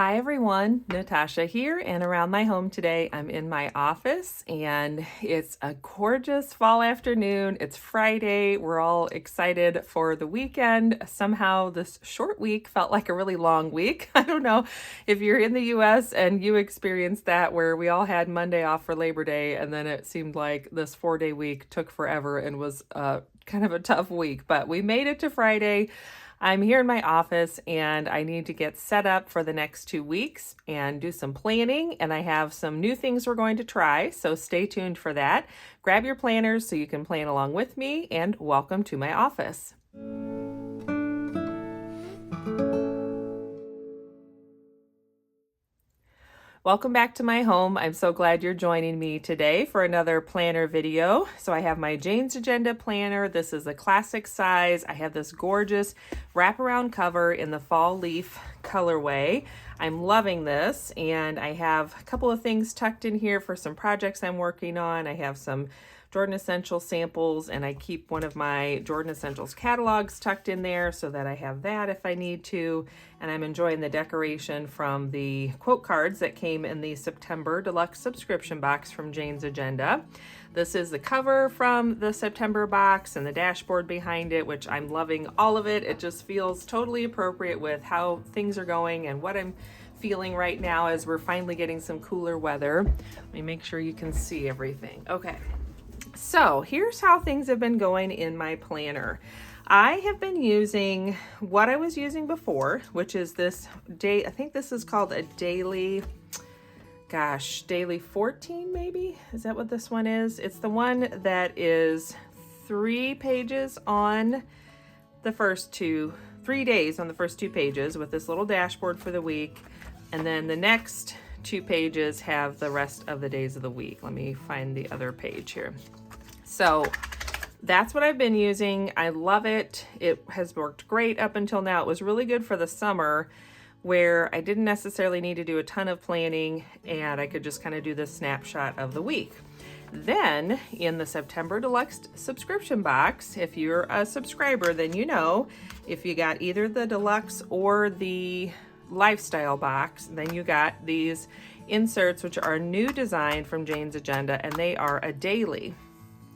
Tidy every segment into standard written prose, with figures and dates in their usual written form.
Hi everyone, Natasha here, and around my home today I'm in my office and it's a gorgeous fall afternoon. It's Friday. We're all excited for the weekend. Somehow this short week felt like a really long week. I don't know if you're in the US and you experienced that, where we all had Monday off for Labor Day and then it seemed like this 4-day week took forever and was kind of a tough week, but we made it to Friday. I'm here in my office and I need to get set up for the next 2 weeks and do some planning, and I have some new things we're going to try, so stay tuned for that. Grab your planners so you can plan along with me, and welcome to my office. Welcome back to my home. I'm so glad you're joining me today for another planner video. So I have my Jane's Agenda planner. This is a classic size. I have this gorgeous wraparound cover in the fall leaf colorway. I'm loving this, and I have a couple of things tucked in here for some projects I'm working on. I have some Jordan Essentials samples, and I keep one of my Jordan Essentials catalogs tucked in there so that I have that if I need to. And I'm enjoying the decoration from the quote cards that came in the September Deluxe Subscription Box from Jane's Agenda. This is the cover from the September box and the dashboard behind it, which I'm loving all of it. It just feels totally appropriate with how things are going and what I'm feeling right now as we're finally getting some cooler weather. Let me make sure you can see everything. Okay. So here's how things have been going in my planner. I have been using what I was using before, which is this day, I think this is called a daily 14 maybe? Is that what this one is? It's the one that is 3 pages on the first 3 days on the first 2 pages with this little dashboard for the week. And then the next 2 pages have the rest of the days of the week. Let me find the other page here. So that's what I've been using. I love it. It has worked great up until now. It was really good for the summer where I didn't necessarily need to do a ton of planning and I could just kind of do this snapshot of the week. Then in the September Deluxe Subscription Box, if you're a subscriber, then you know if you got either the Deluxe or the Lifestyle box, then you got these inserts, which are a new design from Jane's Agenda, and they are a daily.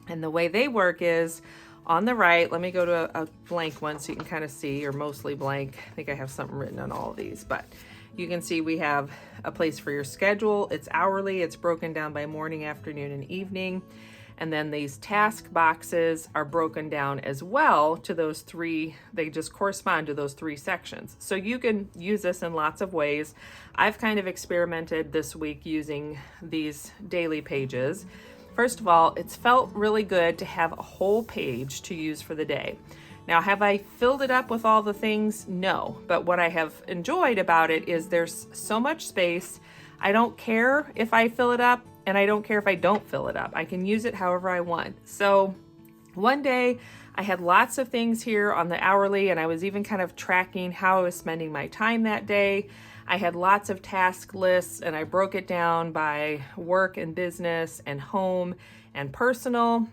And the way they work is on the right, let me go to a blank one so you can kind of see, or mostly blank. I think I have something written on all of these, but you can see we have a place for your schedule. It's hourly. It's broken down by morning, afternoon, and evening. And then these task boxes are broken down as well to those 3, they just correspond to those 3 sections. So you can use this in lots of ways. I've kind of experimented this week using these daily pages. First of all, it's felt really good to have a whole page to use for the day. Now, have I filled it up with all the things? No, but what I have enjoyed about it is there's so much space. I don't care if I fill it up, and I don't care if I don't fill it up. I can use it however I want. So one day I had lots of things here on the hourly, and I was even kind of tracking how I was spending my time that day. I had lots of task lists, and I broke it down by work and business and home and personal.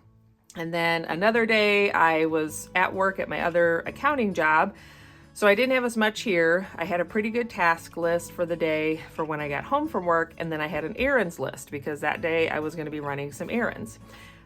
And then another day I was at work at my other accounting job, so I didn't have as much here. I had a pretty good task list for the day for when I got home from work, and then I had an errands list because that day I was going to be running some errands.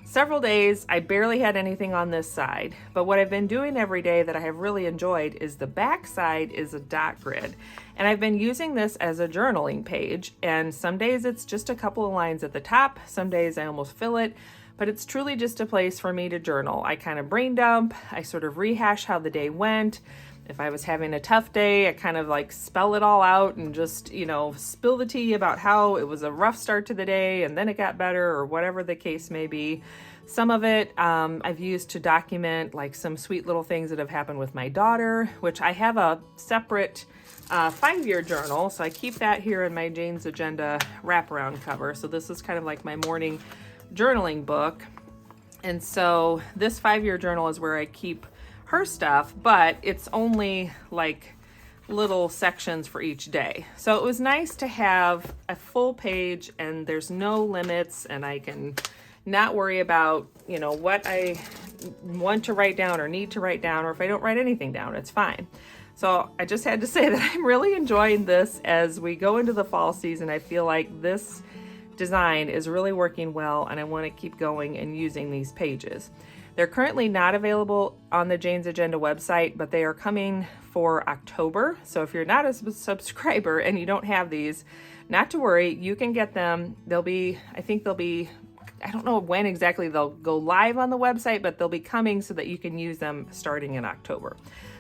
Several days I barely had anything on this side, but what I've been doing every day that I have really enjoyed is the back side is a dot grid, and I've been using this as a journaling page, and some days it's just a couple of lines at the top, some days I almost fill it, but it's truly just a place for me to journal. I kind of brain dump, I sort of rehash how the day went. If I was having a tough day, I kind of like spell it all out and just, spill the tea about how it was a rough start to the day and then it got better, or whatever the case may be. Some of it I've used to document like some sweet little things that have happened with my daughter, which I have a separate 5-year journal. So I keep that here in my Jane's Agenda wraparound cover. So this is kind of like my morning journaling book. And so this 5-year journal is where I keep her stuff, but it's only like little sections for each day. So it was nice to have a full page and there's no limits, and I can not worry about, you know, what I want to write down or need to write down, or if I don't write anything down, it's fine. So I just had to say that I'm really enjoying this as we go into the fall season. I feel like this design is really working well, and I want to keep going and using these pages. They're currently not available on the Jane's Agenda website, but they are coming for October. So if you're not a subscriber and you don't have these, not to worry, you can get them. They'll be, I think they'll be, I don't know when exactly they'll go live on the website, but they'll be coming so that you can use them starting in October.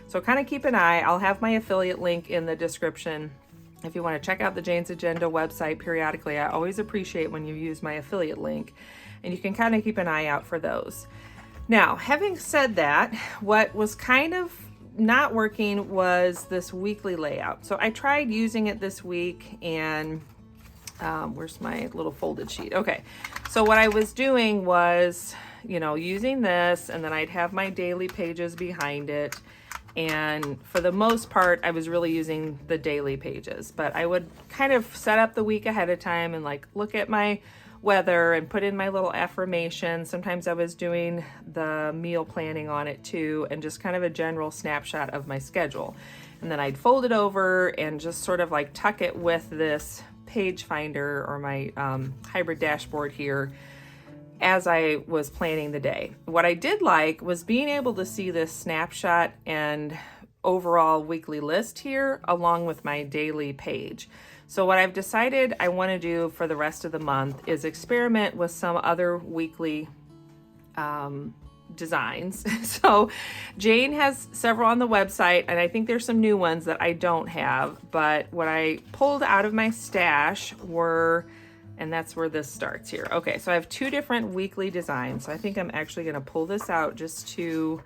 So kind of keep an eye. I'll have my affiliate link in the description if you want to check out the Jane's Agenda website periodically. I always appreciate when you use my affiliate link, and you can kind of keep an eye out for those. Now, having said that, what was kind of not working was this weekly layout. So I tried using it this week, and where's my little folded sheet? Okay, so what I was doing was, you know, using this, and then I'd have my daily pages behind it. And for the most part, I was really using the daily pages, but I would kind of set up the week ahead of time and like look at my weather and put in my little affirmation. Sometimes I was doing the meal planning on it too, and just kind of a general snapshot of my schedule. And then I'd fold it over and just sort of like tuck it with this page finder or my hybrid dashboard here as I was planning the day. What I did like was being able to see this snapshot and overall weekly list here along with my daily page. So what I've decided I want to do for the rest of the month is experiment with some other weekly designs. So Jane has several on the website, and I think there's some new ones that I don't have, but what I pulled out of my stash were, and that's where this starts here. Okay, so I have two different weekly designs. So I think I'm actually going to pull this out just to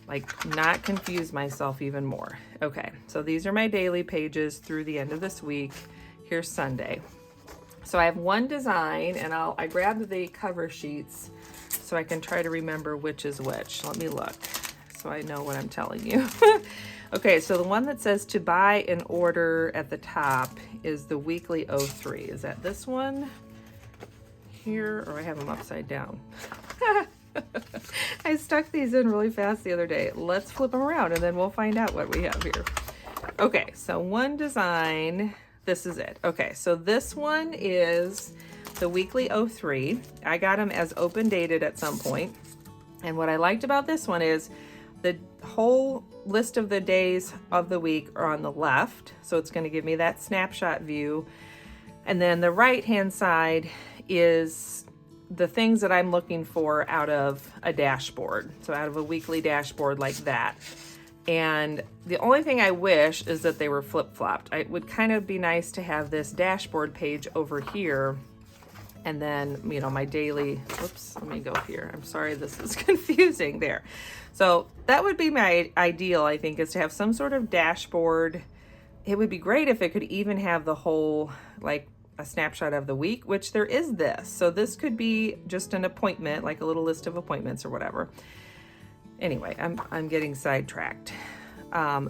like not confuse myself even more. Okay, so these are my daily pages through the end of this week. Here's Sunday. So I have one design, and I grabbed the cover sheets so I can try to remember which is which. Let me look so I know what I'm telling you. Okay, so the one that says to buy in order at the top is the weekly 03. Is that this one here, or I have them upside down? I stuck these in really fast the other day. Let's flip them around and then we'll find out what we have here. Okay, so one design, this is it. Okay, so this one is the weekly 03. I got them as open dated at some point. And what I liked about this one is the whole list of the days of the week are on the left. So it's going to give me that snapshot view. And then the right-hand side is the things that I'm looking for out of a dashboard. So out of a weekly dashboard like that. And the only thing I wish is that they were flip-flopped. It would kind of be nice to have this dashboard page over here, and then, you know, my daily, whoops, let me go here. I'm sorry, this is confusing there. So that would be my ideal, I think, is to have some sort of dashboard. It would be great if it could even have the whole, like a snapshot of the week, which there is this. So this could be just an appointment, like a little list of appointments or whatever. Anyway, I'm getting sidetracked.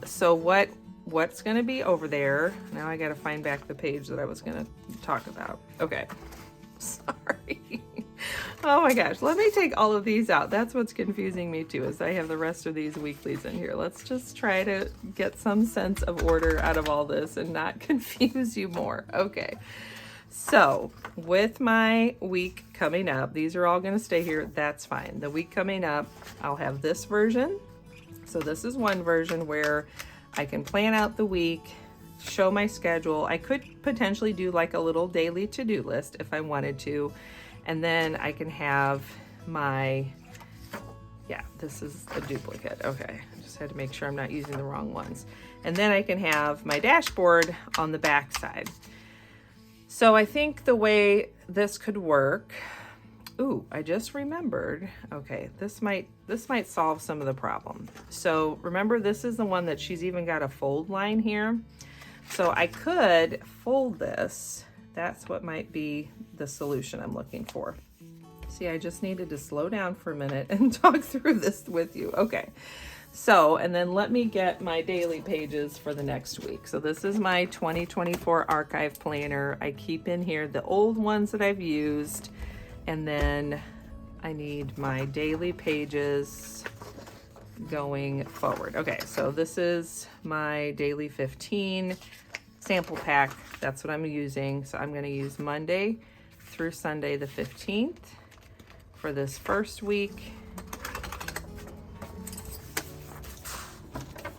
So what's going to be over there? Now I got to find back the page that I was going to talk about. Okay. Sorry. Oh my gosh. Let me take all of these out. That's what's confusing me too, is I have the rest of these weeklies in here. Let's just try to get some sense of order out of all this and not confuse you more. Okay. So with my week coming up, these are all going to stay here. That's fine. The week coming up, I'll have this version. So this is one version where I can plan out the week, show my schedule. I could potentially do like a little daily to-do list if I wanted to. And then I can have my, yeah, this is a duplicate. Okay. I just had to make sure I'm not using the wrong ones. And then I can have my dashboard on the back side. So I think the way this could work, ooh, I just remembered, okay, this might solve some of the problem. So remember, this is the one that she's even got a fold line here. So I could fold this. That's what might be the solution I'm looking for. See, I just needed to slow down for a minute and talk through this with you. Okay. So, and then let me get my daily pages for the next week. So this is my 2024 archive planner. I keep in here the old ones that I've used, and then I need my daily pages going forward. Okay, so this is my daily 15 sample pack. That's what I'm using. So I'm going to use Monday through Sunday the 15th for this first week.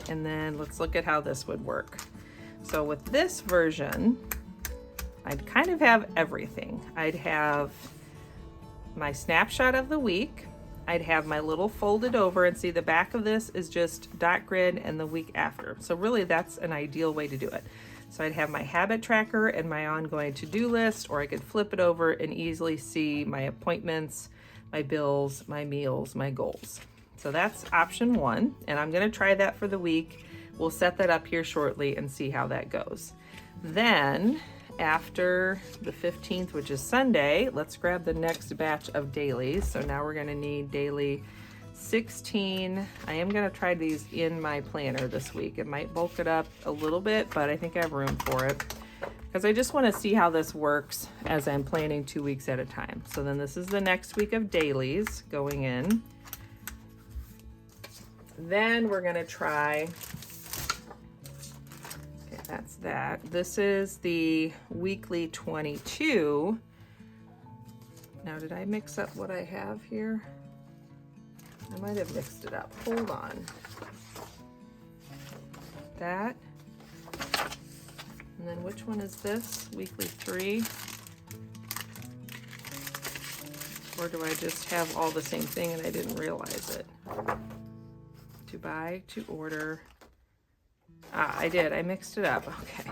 And then let's look at how this would work. So with this version, I'd kind of have everything. I'd have my snapshot of the week. I'd have my little folded over, and see the back of this is just dot grid and the week after. So really that's an ideal way to do it. So I'd have my habit tracker and my ongoing to-do list, or I could flip it over and easily see my appointments, my bills, my meals, my goals. So that's option one, and I'm gonna try that for the week. We'll set that up here shortly and see how that goes. Then after the 15th, which is Sunday, let's grab the next batch of dailies. So now we're gonna need daily 16. I am gonna try these in my planner this week. It might bulk it up a little bit, but I think I have room for it, because I just wanna see how this works as I'm planning 2 weeks at a time. So then this is the next week of dailies going in. Then we're gonna try, okay, that's that. This is the weekly 22. Now, did I mix up what I have here? I might have mixed it up. Hold on. That. And then which one is this? Weekly 3. Or do I just have all the same thing and I didn't realize it? To buy, to order. Ah, I did. I mixed it up. Okay.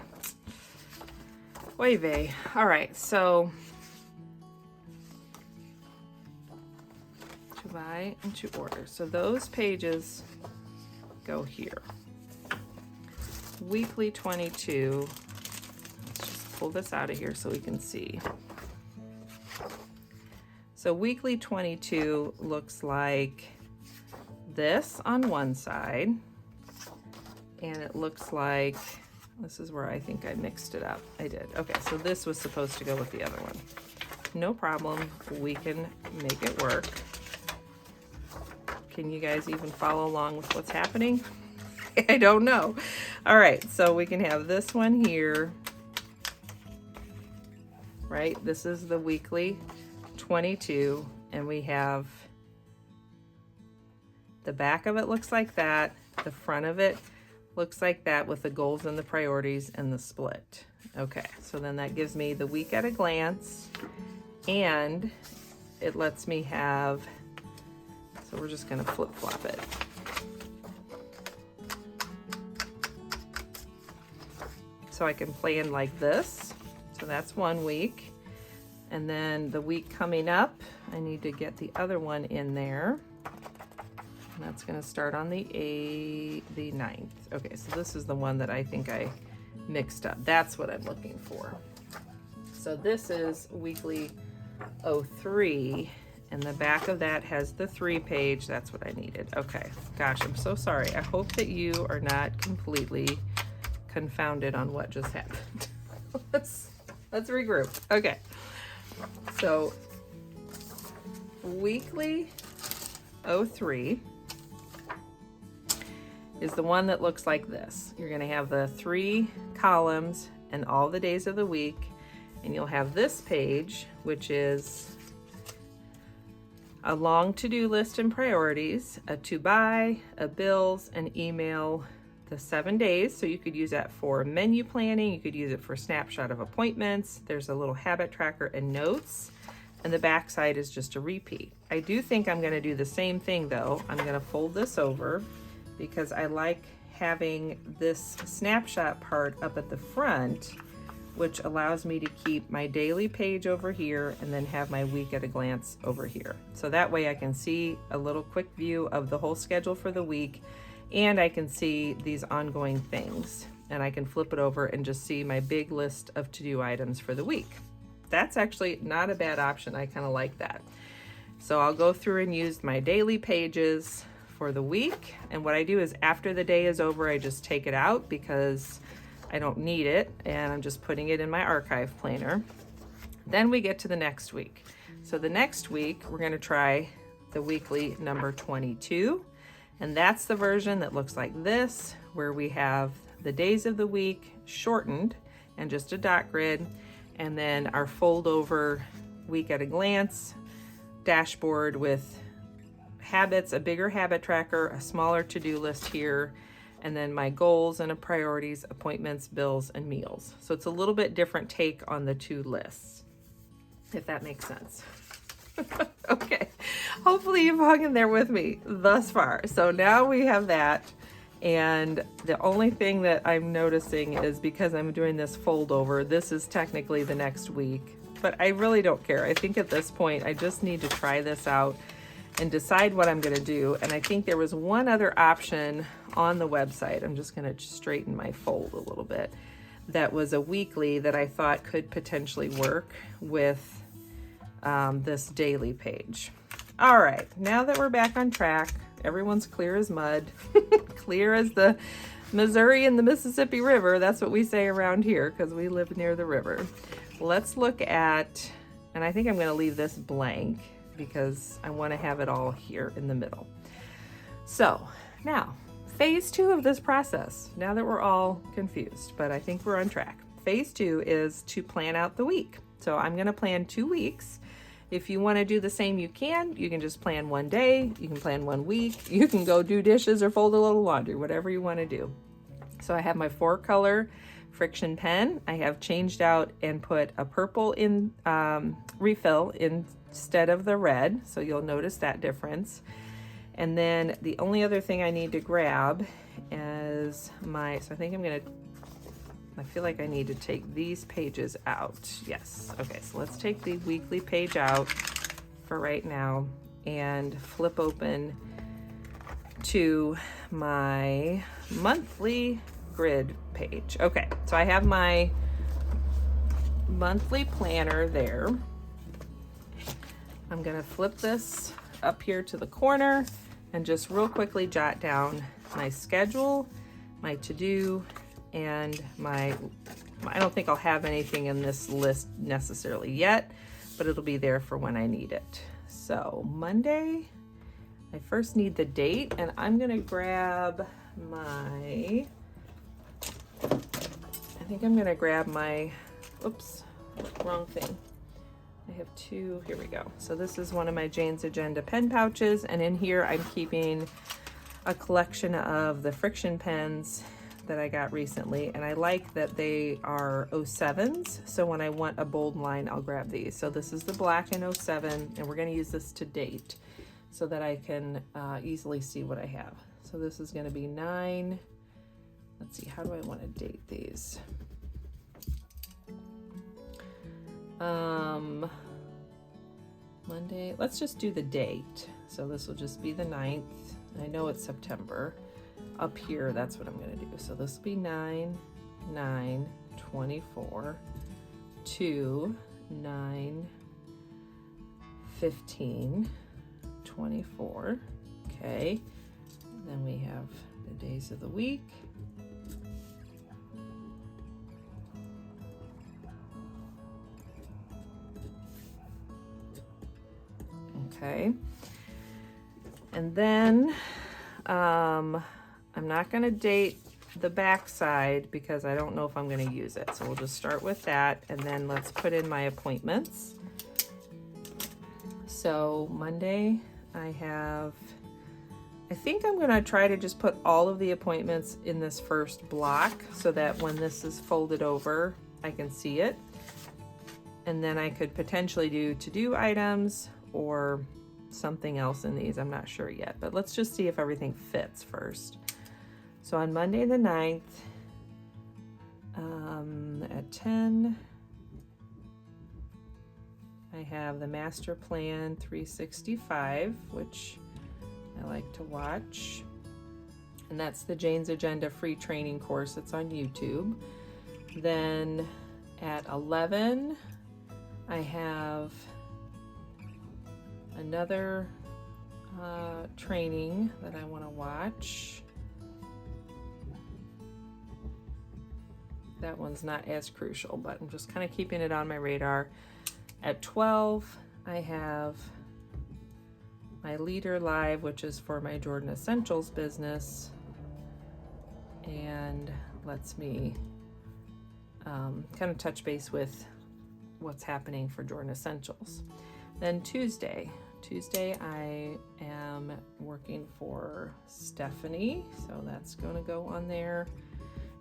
Oy vey. All right. So to buy and to order. So those pages go here. Weekly 22. Let's just pull this out of here so we can see. So weekly 22 looks like this on one side, and it looks like, this is where I think I mixed it up. I did. Okay, so this was supposed to go with the other one. No problem, we can make it work. Can you guys even follow along with what's happening? I don't know. All right, so we can have this one here, right? This is the weekly 22, and we have the back of it looks like that. The front of it looks like that with the goals and the priorities and the split. Okay, so then that gives me the week at a glance, and it lets me have, so we're just gonna flip flop it. So I can plan like this. So that's 1 week. And then the week coming up, I need to get the other one in there. And that's gonna start on the 9th. Okay, so this is the one that I think I mixed up. That's what I'm looking for. So this is weekly 03, and the back of that has the 3 page. That's what I needed. Okay, gosh, I'm so sorry. I hope that you are not completely confounded on what just happened. Let's regroup. Okay, so weekly 03 is the one that looks like this. You're gonna have the 3 columns and all the days of the week, and you'll have this page, which is a long to-do list and priorities, a to buy, a bills, an email, the 7 days. So you could use that for menu planning, you could use it for snapshot of appointments. There's a little habit tracker and notes, and the back side is just a repeat. I do think I'm gonna do the same thing though. I'm gonna fold this over because I like having this snapshot part up at the front, which allows me to keep my daily page over here and then have my week at a glance over here. So that way I can see a little quick view of the whole schedule for the week, and I can see these ongoing things, and I can flip it over and just see my big list of to-do items for the week. That's actually not a bad option. I kind of like that. So I'll go through and use my daily pages for the week, and what I do is after the day is over, I just take it out because I don't need it, and I'm just putting it in my archive planner. Then we get to the next week. So the next week, we're gonna try the weekly number 22. And that's the version that looks like this, where we have the days of the week shortened and just a dot grid, and then our fold over week at a glance dashboard with habits, a bigger habit tracker, a smaller to-do list here, and then my goals and priorities, appointments, bills, and meals. So it's a little bit different take on the two lists, if that makes sense. Okay, hopefully you've hung in there with me thus far. So now we have that, and the only thing that I'm noticing is because I'm doing this fold over, this is technically the next week, but I really don't care. I think at this point I just need to try this out and decide what I'm gonna do. And I think there was one other option on the website. I'm just gonna straighten my fold a little bit. That was a weekly that I thought could potentially work with this daily page. All right, now that we're back on track, everyone's clear as mud, clear as the Missouri and the Mississippi River. That's what we say around here because we live near the river. Let's look at, and I think I'm going to leave this blank because I want to have it all here in the middle. So now, phase 2 of this process, now that we're all confused, but I think we're on track. Phase 2 is to plan out the week. So I'm going to plan 2 weeks. If you want to do the same, you can just plan one day, you can plan 1 week, you can go do dishes or fold a little laundry, whatever you want to do. So I have my 4-color friction pen. I have changed out and put a purple in refill instead of the red, so you'll notice that difference. And then the only other thing I need to grab is so I feel like I need to take these pages out. Yes, okay, so let's take the weekly page out for right now and flip open to my monthly grid page. Okay, so I have my monthly planner there. I'm gonna flip this up here to the corner and just real quickly jot down my schedule, my to-do, and I don't think I'll have anything in this list necessarily yet, but it'll be there for when I need it. So Monday, I first need the date, and I'm gonna grab my, oops, wrong thing. I have 2, here we go. So this is one of my Jane's Agenda pen pouches, and in here I'm keeping a collection of the friction pens that I got recently, and I like that they are 07s, so when I want a bold line, I'll grab these. So this is the black in 07, and we're going to use this to date so that I can easily see what I have. So this is going to be 9, let's see, how do I want to date these? Monday, let's just do the date. So this will just be the 9th. I know it's September. Up here, that's what I'm going to do. So this will be 9/9/24 to 9/15/24. Okay. And then we have the days of the week. Okay. And then I'm not going to date the back side because I don't know if I'm going to use it. So we'll just start with that, and then let's put in my appointments. So Monday I think I'm going to try to just put all of the appointments in this first block so that when this is folded over, I can see it. And then I could potentially do to-do items or something else in these. I'm not sure yet, but let's just see if everything fits first. So on Monday the 9th, at 10, I have the Master Plan 365, which I like to watch. And that's the Jane's Agenda free training course that's on YouTube. Then at 11, I have another training that I want to watch. That one's not as crucial, but I'm just kind of keeping it on my radar. At 12, I have my Leader Live, which is for my Jordan Essentials business, and lets me kind of touch base with what's happening for Jordan Essentials. Then Tuesday I am working for Stephanie, so that's going to go on there.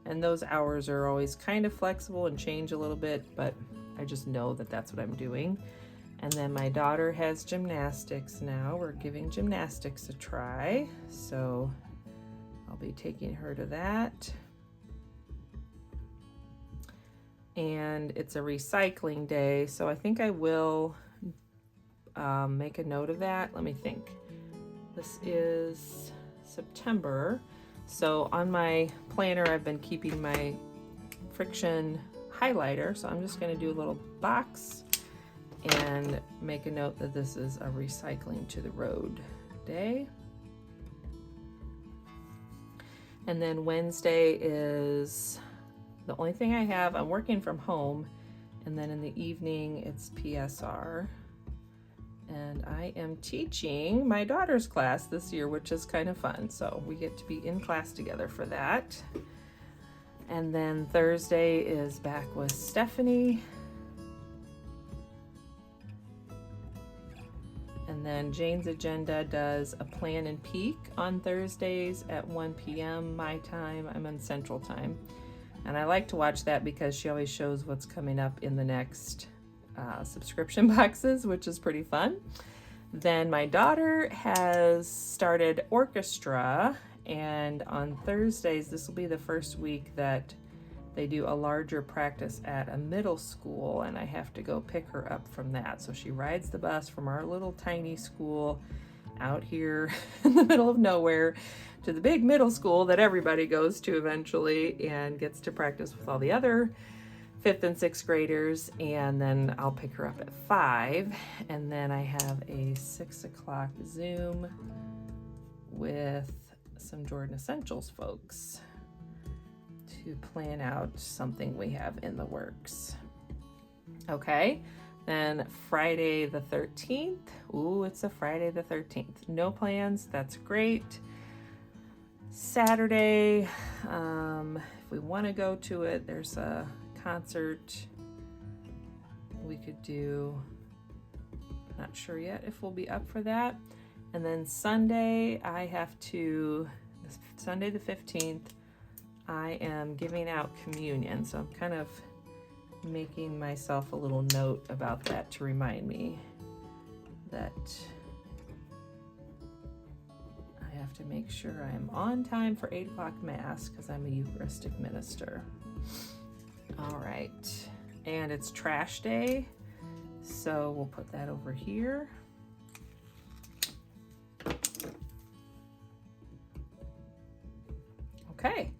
And those hours are always kind of flexible and change a little bit, but I just know that that's what I'm doing. And then my daughter has gymnastics now. We're giving gymnastics a try, so I'll be taking her to that. And it's a recycling day, so I think I will make a note of that. Let me think. This is September, so on my planner I've been keeping my friction highlighter, so I'm just going to do a little box and make a note that this is a recycling to the road day. And then Wednesday is the only thing I have. I'm working from home, and then in the evening it's PSR. And I am teaching my daughter's class this year, which is kind of fun. So we get to be in class together for that. And then Thursday is back with Stephanie. And then Jane's Agenda does a plan and peek on Thursdays at 1 p.m. my time. I'm on Central Time. And I like to watch that because she always shows what's coming up in the next subscription boxes, which is pretty fun. Then my daughter has started orchestra, and on Thursdays, this will be the first week that they do a larger practice at a middle school, and I have to go pick her up from that. So she rides the bus from our little tiny school out here in the middle of nowhere to the big middle school that everybody goes to eventually, and gets to practice with all the other 5th and 6th graders. And then I'll pick her up at 5, and then I have a 6 o'clock Zoom with some Jordan Essentials folks to plan out something we have in the works. Okay, then Friday the 13th. Ooh, it's a Friday the 13th. No plans, that's great. Saturday, if we want to go to it, there's a concert we could do. Not sure yet if we'll be up for that. And then Sunday, Sunday the 15th, I am giving out communion, so I'm kind of making myself a little note about that to remind me that I have to make sure I'm on time for 8 o'clock Mass because I'm a Eucharistic minister. All right, and it's trash day, so we'll put that over here. Okay.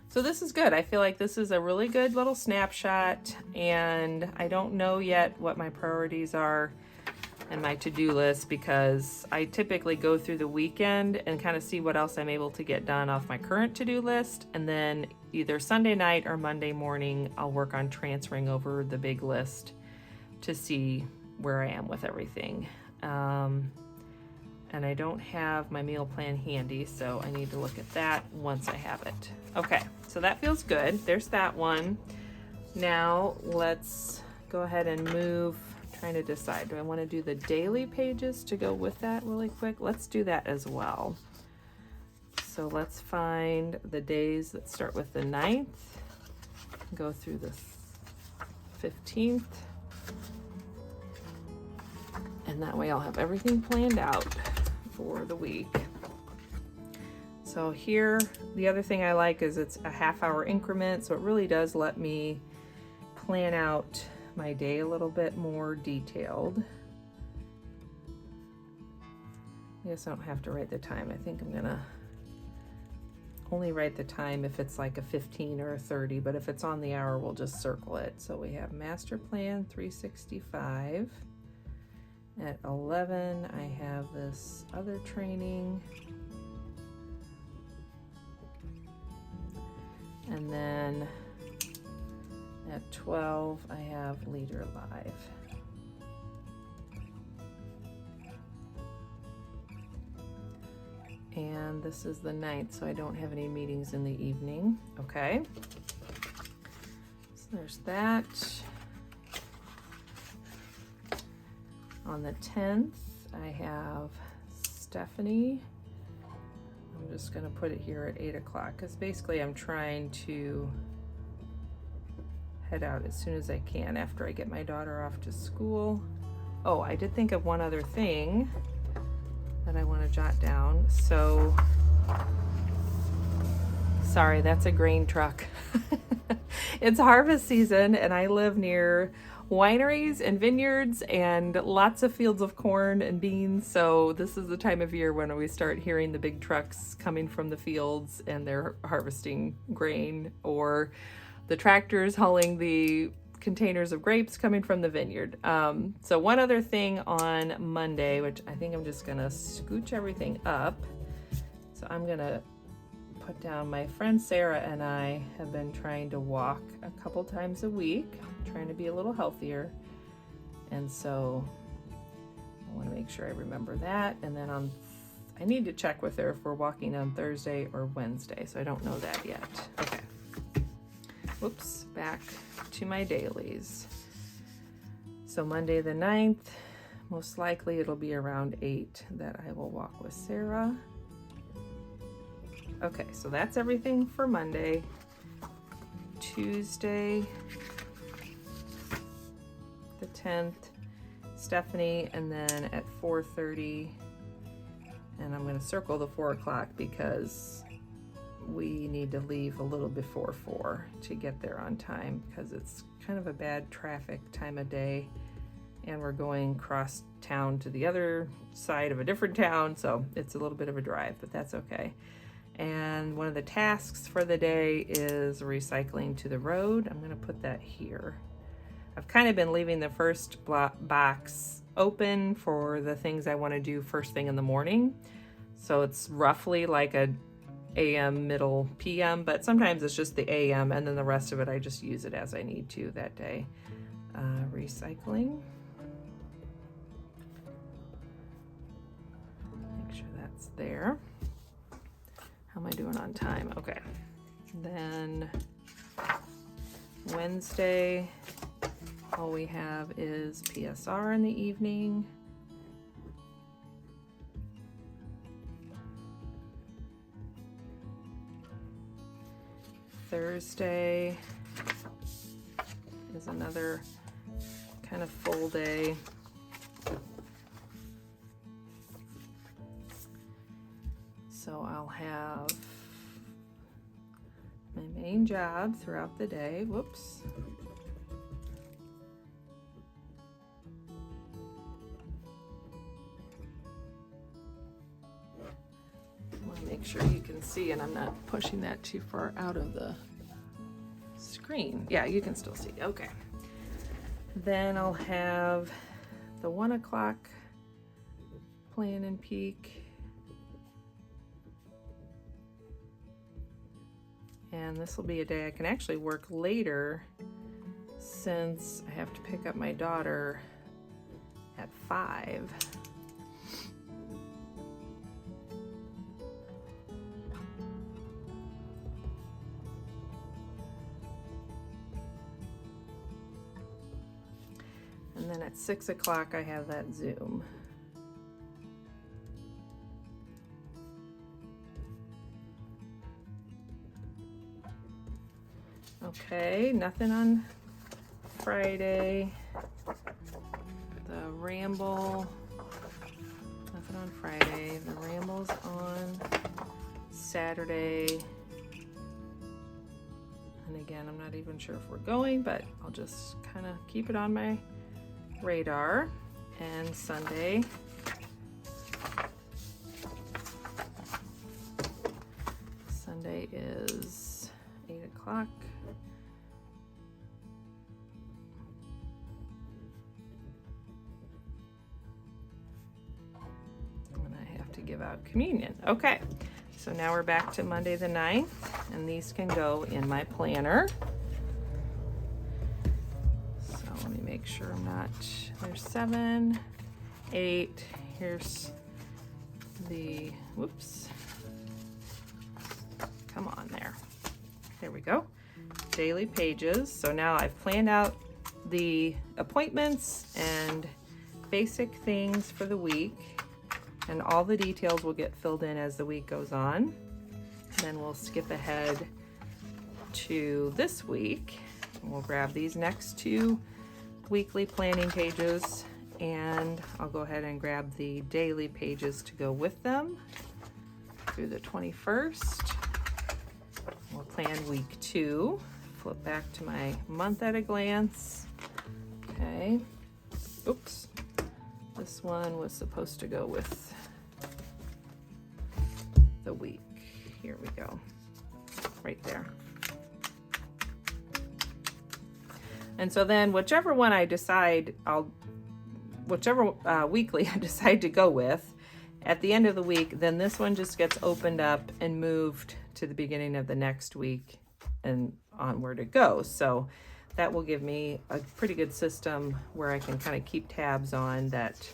So this is good. I feel like this is a really good little snapshot, and I don't know yet what my priorities are and my to-do list, because I typically go through the weekend and kind of see what else I'm able to get done off my current to-do list, and then either Sunday night or Monday morning I'll work on transferring over the big list to see where I am with everything. And I don't have my meal plan handy, so I need to look at that once I have it. Okay, so that feels good. There's that one. Now let's go ahead and move. I'm trying to decide, do I want to do the daily pages to go with that really quick? Let's do that as well. So let's find the days that start with the 9th, go through the 15th, and that way I'll have everything planned out for the week. So here, the other thing I like is it's a half-hour increment, so it really does let me plan out my day a little bit more detailed. I guess I don't have to write the time. I think I'm gonna only write the time if it's like a 15 or a 30, but if it's on the hour, we'll just circle it. So we have Master Plan 365. At 11, I have this other training. And then at 12, I have Leader Live. And this is the 9th, so I don't have any meetings in the evening. Okay. So there's that. On the 10th, I have Stephanie. I'm just gonna put it here at 8 o'clock because basically I'm trying to head out as soon as I can after I get my daughter off to school. Oh, I did think of one other thing that I want to jot down. So, sorry, that's a grain truck. It's harvest season and I live near wineries and vineyards and lots of fields of corn and beans. So this is the time of year when we start hearing the big trucks coming from the fields and they're harvesting grain, or the tractors hauling the containers of grapes coming from the vineyard. So one other thing on Monday, which I think I'm just gonna scooch everything up. So I'm gonna put down, my friend Sarah and I have been trying to walk a couple times a week, trying to be a little healthier. And so I want to make sure I remember that. And then I need to check with her if we're walking on Thursday or Wednesday. So I don't know that yet. Okay. Whoops, back to my dailies. So Monday the 9th, most likely it'll be around 8 that I will walk with Sarah. Okay, so that's everything for Monday. Tuesday, the 10th, Stephanie, and then at 4:30, and I'm going to circle the 4 o'clock because we need to leave a little before 4 to get there on time because it's kind of a bad traffic time of day and we're going cross town to the other side of a different town, so it's a little bit of a drive, but that's okay. And one of the tasks for the day is recycling to the road. I'm going to put that here. I've kind of been leaving the first box open for the things I want to do first thing in the morning. So it's roughly like a AM, middle, PM, but sometimes it's just the AM and then the rest of it I just use it as I need to that day. Recycling. Make sure that's there. How am I doing on time? Okay. Then Wednesday, all we have is PSR in the evening. Thursday is another kind of full day. So I'll have my main job throughout the day. Whoops. I want to make sure you can see and I'm not pushing that too far out of the screen. Yeah, you can still see. Okay. Then I'll have the 1 o'clock plan and peak. And this will be a day I can actually work later since I have to pick up my daughter at 5. And then at 6 o'clock I have that Zoom. Okay, nothing on Friday. The ramble, nothing on Friday. The ramble's on Saturday. And again, I'm not even sure if we're going, but I'll just kind of keep it on my radar. And Sunday. Sunday is 8 o'clock. Give out communion. Okay, so now we're back to Monday the 9th, and these can go in my planner. So let me make sure I'm not, there's 7, 8, here's the, whoops, Come on there. There we go. Daily pages. So now I've planned out the appointments and basic things for the week, and all the details will get filled in as the week goes on. Then we'll skip ahead to this week. We'll grab these next two weekly planning pages, and I'll go ahead and grab the daily pages to go with them through the 21st. We'll plan week 2. Flip back to my month at a glance. Okay. Oops. This one was supposed to go with the week. Here we go. Right there. And so then whichever one I decide, whichever weekly I decide to go with, at the end of the week, then this one just gets opened up and moved to the beginning of the next week and onward it goes. So that will give me a pretty good system where I can kind of keep tabs on that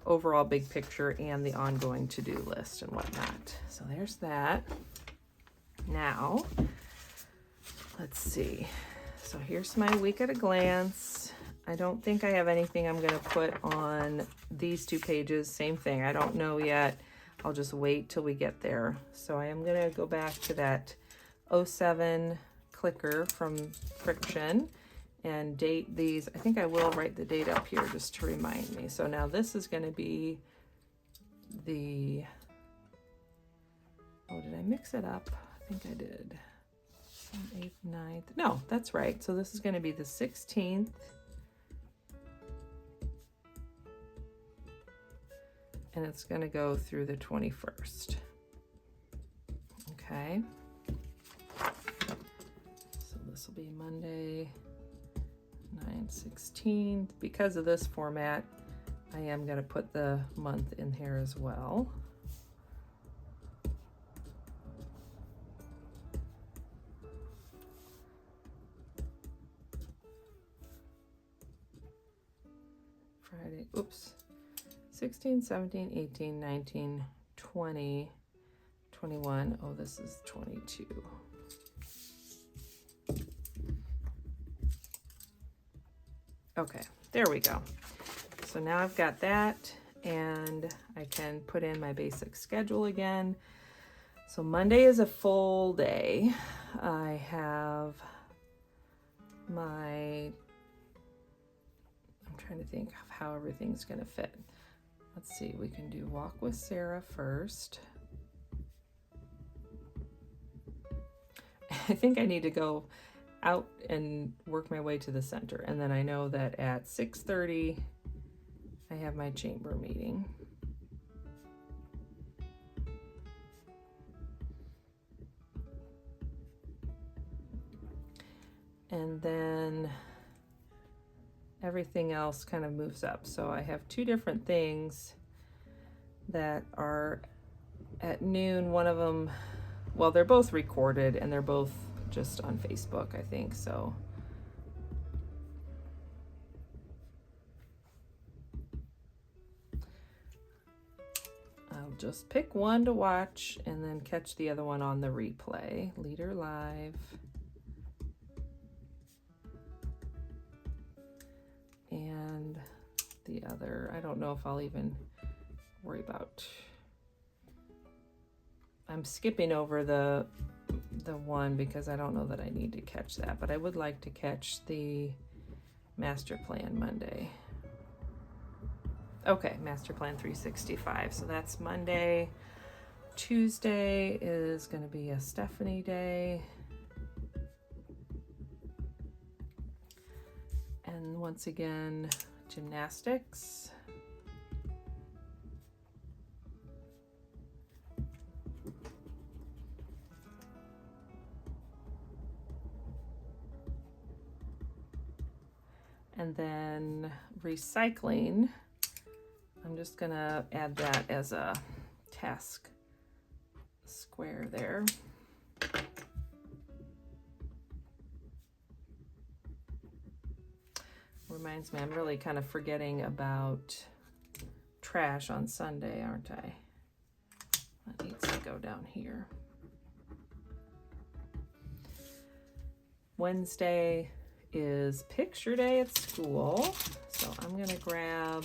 overall big picture and the ongoing to-do list and whatnot. So there's that. Now, let's see. So here's my week at a glance. I don't think I have anything I'm going to put on these 2 pages. Same thing. I don't know yet. I'll just wait till we get there. So I am going to go back to that 07 clicker from Friction and date these. I think I will write the date up here just to remind me. So now this is going to be the, oh, did I mix it up? I think I did. 8th, 9th. No, that's right. So this is going to be the 16th. And it's going to go through the 21st. Okay. So this will be Monday, 9/16. Because of this format, I am going to put the month in here as well. Friday, oops. 16, 17, 18, 19, 20, 21. Oh, this is 22. Okay, there we go. So now I've got that, and I can put in my basic schedule again. So Monday is a full day. I have my, I'm trying to think of how everything's going to fit. Let's see, we can do Walk with Sarah first. I think I need to go out and work my way to the center. And then I know that at 6:30, I have my chamber meeting. And then everything else kind of moves up. So I have 2 different things that are at noon. One of them, well, they're both recorded and they're both just on Facebook, I think. So I'll just pick one to watch and then catch the other one on the replay. Leader Live. And the other, I don't know if I'll even worry about, I'm skipping over the one because I don't know that I need to catch that, but I would like to catch the Master Plan Monday. Okay, Master Plan 365. So that's Monday. Tuesday is going to be a Stephanie day. And once again, gymnastics. And then recycling, I'm just gonna add that as a task square there. Reminds me, I'm really kind of forgetting about trash on Sunday, aren't I? That needs to go down here. Wednesday is picture day at school. So I'm gonna grab,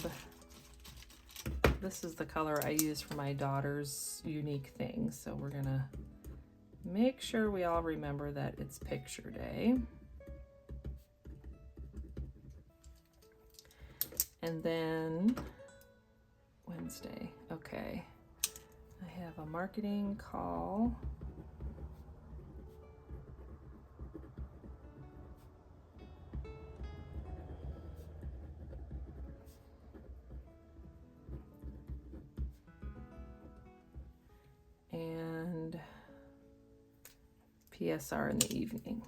this is the color I use for my daughter's unique thing. So we're gonna make sure we all remember that it's picture day. And then Wednesday, okay. I have a marketing call. And PSR in the evening.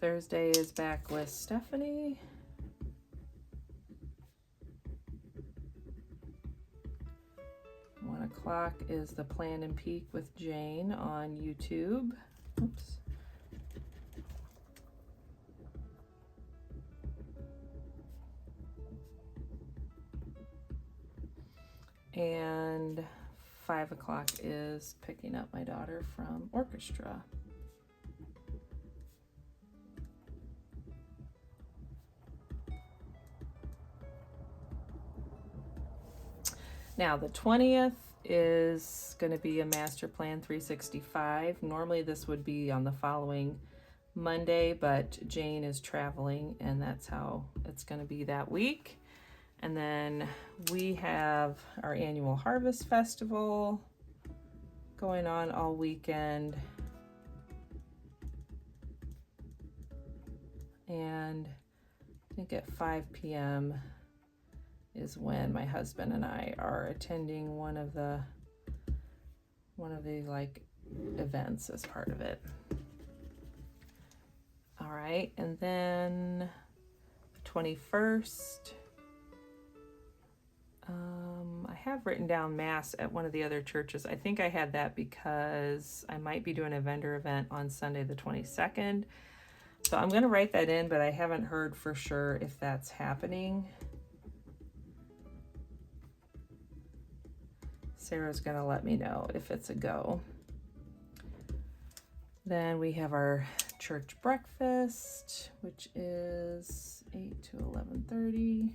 Thursday is back with Stephanie. O'clock is the Plan and Peek with Jane on YouTube. Oops. And 5 o'clock is picking up my daughter from orchestra. Now the 20th is going to be a Master Plan 365. Normally this would be on the following Monday, but Jane is traveling and that's how it's going to be that week. And then we have our annual Harvest Festival going on all weekend. And I think at 5 p.m. is when my husband and I are attending one of the like events as part of it. All right, and then the 21st, I have written down Mass at one of the other churches. I think I had that because I might be doing a vendor event on Sunday the 22nd. So I'm going to write that in, but I haven't heard for sure if that's happening. Sarah's going to let me know if it's a go. Then we have our church breakfast, which is 8 to 11:30.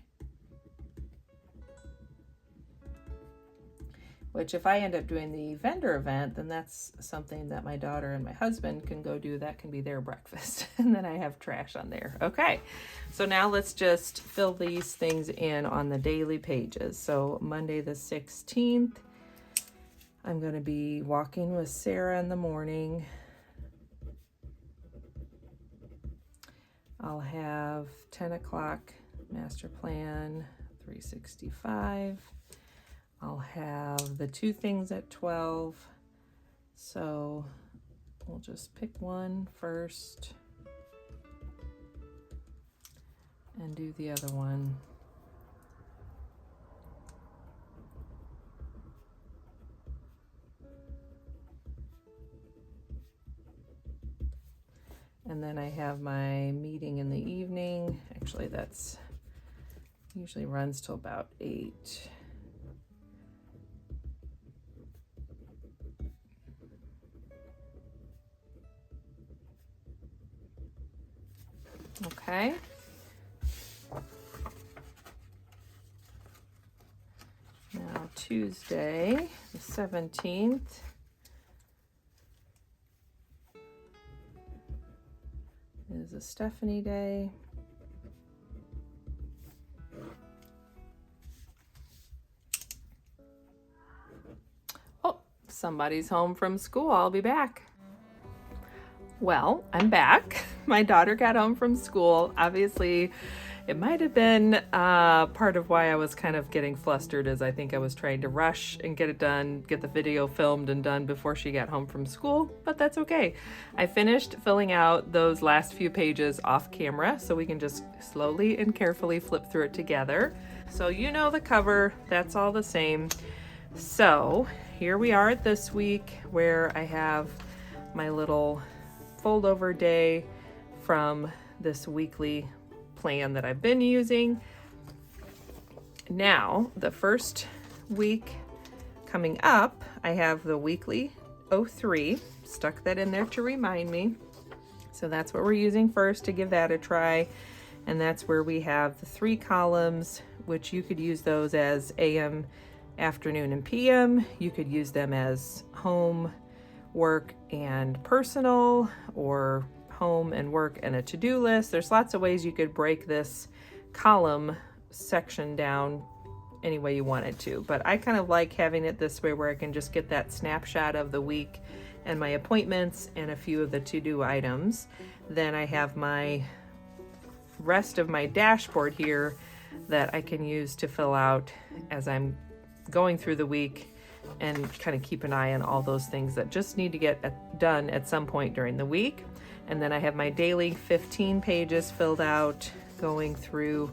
Which if I end up doing the vendor event, then that's something that my daughter and my husband can go do. That can be their breakfast. And then I have trash on there. Okay, so now let's just fill these things in on the daily pages. So Monday the 16th, I'm going to be walking with Sarah in the morning. I'll have 10 o'clock Master Plan 365. I'll have the 2 things at 12. So we'll just pick one first and do the other one. And then I have my meeting in the evening. Actually, that's usually runs till about 8. Okay. Now Tuesday, the 17th. Is a Stephanie day. Oh, somebody's home from school. I'll be back. Well, I'm back. My daughter got home from school. Obviously, it might have been part of why I was kind of getting flustered, as I think I was trying to rush and get it done, get the video filmed and done before she got home from school, but that's okay. I finished filling out those last few pages off camera, so we can just slowly and carefully flip through it together. So you know the cover, that's all the same. So here we are at this week where I have my little fold over day from this weekly plan that I've been using. Now, the first week coming up, I have the weekly 03, stuck that in there to remind me. So that's what we're using first to give that a try. And that's where we have the 3 columns, which you could use those as AM, afternoon, and PM. You could use them as home, work, and personal, or home and work and a to-do list. There's lots of ways you could break this column section down any way you wanted to, but I kind of like having it this way where I can just get that snapshot of the week and my appointments and a few of the to-do items. Then I have my rest of my dashboard here that I can use to fill out as I'm going through the week and kind of keep an eye on all those things that just need to get done at some point during the week. And then I have my daily 15 pages filled out going through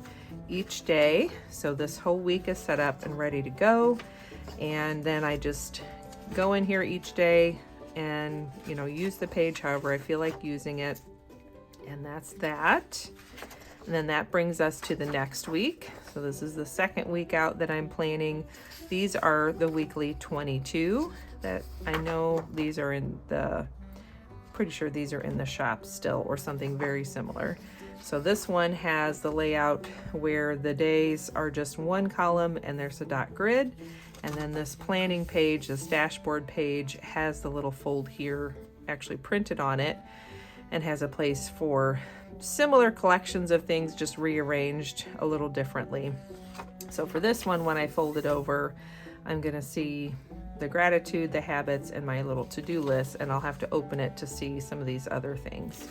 each day. So this whole week is set up and ready to go. And then I just go in here each day and, you know, use the page however I feel like using it. And that's that. And then that brings us to the next week. So this is the second week out that I'm planning. These are the weekly 22 that I know these are in the, pretty sure these are in the shop still or something very similar. So this one has the layout where the days are just one column and there's a dot grid. And then this planning page, this dashboard page, has the little fold here actually printed on it and has a place for similar collections of things just rearranged a little differently. So for this one, when I fold it over, I'm gonna see the gratitude, the habits, and my little to-do list, and I'll have to open it to see some of these other things.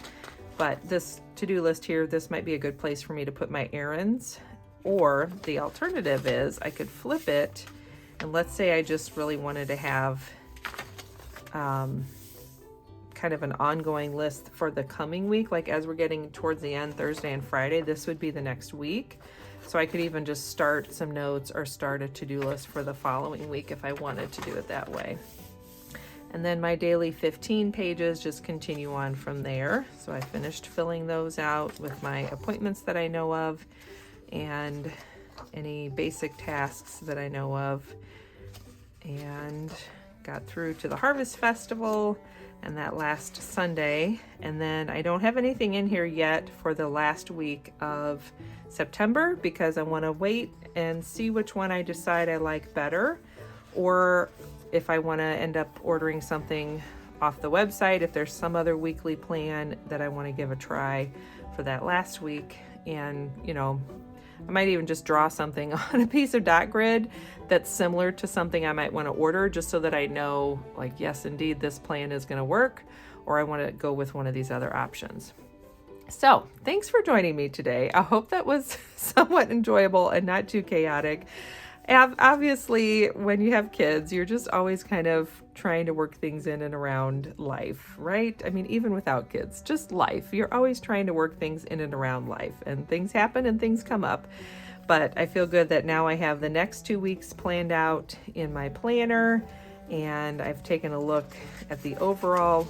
But this to-do list here, this might be a good place for me to put my errands, or the alternative is I could flip it, and let's say I just really wanted to have kind of an ongoing list for the coming week, like as we're getting towards the end, Thursday and Friday, this would be the next week. So I could even just start some notes or start a to-do list for the following week if I wanted to do it that way. And then my daily 15 pages just continue on from there. So I finished filling those out with my appointments that I know of and any basic tasks that I know of, and got through to the Harvest Festival and that last Sunday. And then I don't have anything in here yet for the last week of September because I want to wait and see which one I decide I like better, or if I want to end up ordering something off the website, if there's some other weekly plan that I want to give a try for that last week. And, you know, I might even just draw something on a piece of dot grid that's similar to something I might want to order, just so that I know, like, yes, indeed, this plan is going to work, or I want to go with one of these other options. So thanks for joining me today. I hope that was somewhat enjoyable and not too chaotic. Obviously, when you have kids, you're just always kind of trying to work things in and around life, right? I mean, even without kids, just life. You're always trying to work things in and around life, and things happen and things come up. But I feel good that now I have the next 2 weeks planned out in my planner, and I've taken a look at the overall,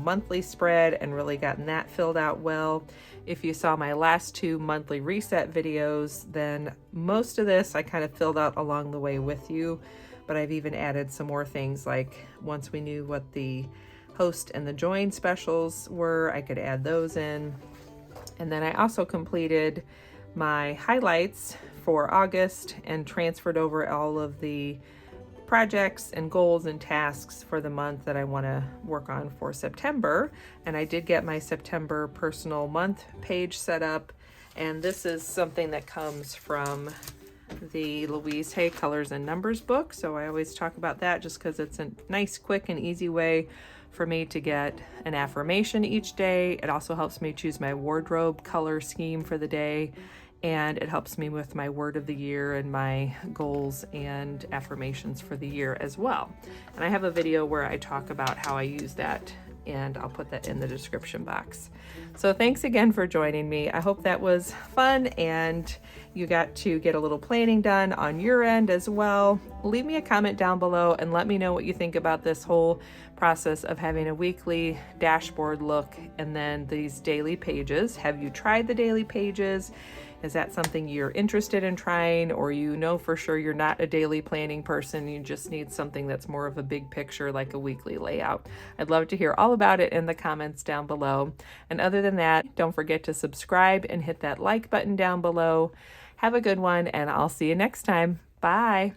monthly spread and really gotten that filled out well. If you saw my last 2 monthly reset videos, then most of this I kind of filled out along the way with you, but I've even added some more things, like once we knew what the host and the join specials were, I could add those in. And then I also completed my highlights for August and transferred over all of the projects and goals and tasks for the month that I want to work on for September. And I did get my September personal month page set up, and this is something that comes from the Louise Hay Colors and Numbers book. So I always talk about that just because it's a nice, quick, and easy way for me to get an affirmation each day. It also helps me choose my wardrobe color scheme for the day, and it helps me with my word of the year and my goals and affirmations for the year as well. And I have a video where I talk about how I use that, and I'll put that in the description box. So thanks again for joining me. I hope that was fun and you got to get a little planning done on your end as well. Leave me a comment down below and let me know what you think about this whole process of having a weekly dashboard look and then these daily pages. Have you tried the daily pages? Is that something you're interested in trying, or you know for sure you're not a daily planning person, you just need something that's more of a big picture like a weekly layout? I'd love to hear all about it in the comments down below. And other than that, don't forget to subscribe and hit that like button down below. Have a good one, and I'll see you next time. Bye.